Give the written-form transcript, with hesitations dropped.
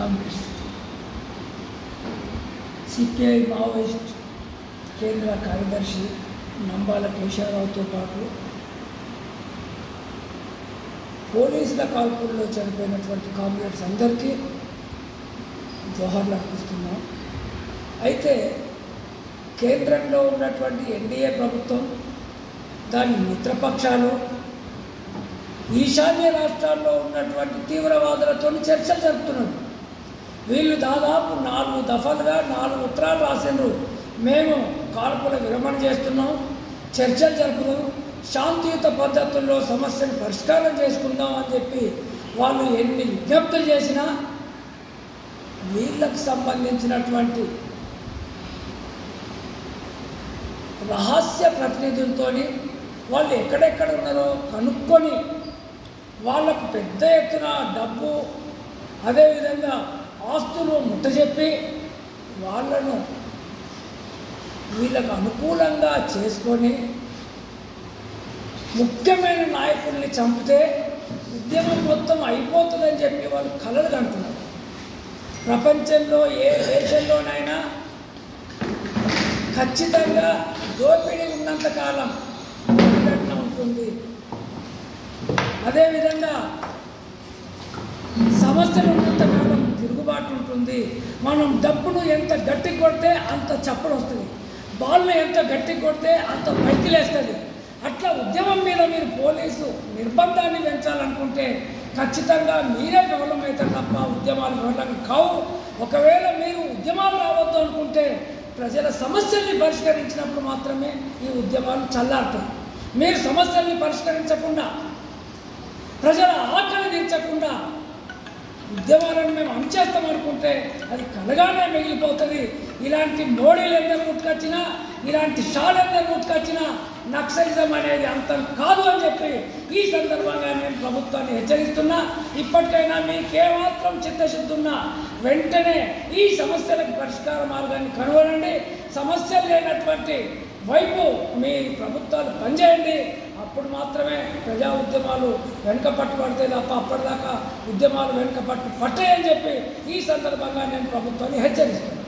Congress CPI Maoist కేంద్ర కార్యదర్శి నంబాల కేశవరావుతో పాటు పోలీసుల కాల్పుల్లో చనిపోయినటువంటి కామ్రేడ్స్ అందరికీ జోహార్లు అర్పిస్తున్నాం. అయితే కేంద్రంలో ఉన్నటువంటి ఎన్డీఏ ప్రభుత్వం, దాని మిత్రపక్షాలు, ఈశాన్య రాష్ట్రాల్లో ఉన్నటువంటి తీవ్రవాదులతో చర్చలు జరుపుతున్నారు. వీళ్ళు దాదాపు 4 దఫలుగా 4 ఉత్తరాలు రాసిండ్రు. మేము కాల్పుల విరమణ చేస్తున్నాం, చర్చలు జరుపుదాం, శాంతియుత పద్ధతుల్లో సమస్యను పరిష్కారం చేసుకుందాం అని చెప్పి వాళ్ళు ఎన్ని విజ్ఞప్తులు చేసినా వీళ్ళకు సంబంధించినటువంటి రహస్య ప్రతినిధులతో వాళ్ళు ఎక్కడెక్కడ ఉన్నారో కనుక్కొని వాళ్ళకు పెద్ద ఎత్తున డబ్బు, అదేవిధంగా ఆస్తులు ముట్టజెప్పి వాళ్ళను వీళ్ళకు అనుకూలంగా చేసుకొని ముఖ్యమైన నాయకుల్ని చంపితే ఉద్యమం మొత్తం అయిపోతుందని చెప్పి వాళ్ళు కలలు కంటున్నారు. ప్రపంచంలో ఏ దేశంలోనైనా ఖచ్చితంగా దోపిడీ ఉన్నంతకాలం ప్రతిఘటన ఉంటుంది. అదేవిధంగా సమస్యలు ఉన్నంతకాలం తిరుగుబాటు ఉంటుంది. మనం డబ్బును ఎంత గట్టి కొడితే అంత చప్పుడు వస్తుంది, బాల్ను ఎంత గట్టి కొడితే అంత పైకి లేస్తుంది. అట్లా ఉద్యమం మీద మీరు పోలీసు నిర్బంధాన్ని పెంచాలనుకుంటే ఖచ్చితంగా మీరే విఫలమవుతారు తప్ప ఉద్యమాలు విఫలం కావు. ఒకవేళ మీరు ఉద్యమాలు రావద్దు అనుకుంటే ప్రజల సమస్యల్ని పరిష్కరించినప్పుడు మాత్రమే ఈ ఉద్యమాలు చల్లారుతాయి. మీరు సమస్యల్ని పరిష్కరించకుండా, ప్రజల ఆకలి తీర్చకుండా ఉద్యమాలను మేము అంచేస్తామనుకుంటే అది కలగానే మిగిలిపోతుంది. ఇలాంటి మోడీలు ఎందరు ముట్టుకొచ్చినా, ఇలాంటి షాలు ఎందరు ముట్టుకొచ్చినా నక్సలిజం అనేది అంతం కాదు అని చెప్పి ఈ సందర్భంగా నేను ప్రభుత్వాన్ని హెచ్చరిస్తున్నా. ఇప్పటికైనా మీకేమాత్రం చిత్తశుద్ధి ఉన్నా వెంటనే ఈ సమస్యలకు పరిష్కార మార్గాన్ని కనుగొనండి. సమస్యలు లేనటువంటి వైపు మీ ప్రభుత్వాలు పనిచేయండి. అప్పుడు మాత్రమే ప్రజా ఉద్యమాలు వెనుక పట్టుబడతాయి తప్ప అప్పటిదాకా ఉద్యమాలు వెనుక పట్టాయని చెప్పి ఈ సందర్భంగా నేను ప్రభుత్వాన్ని హెచ్చరిస్తున్నాను.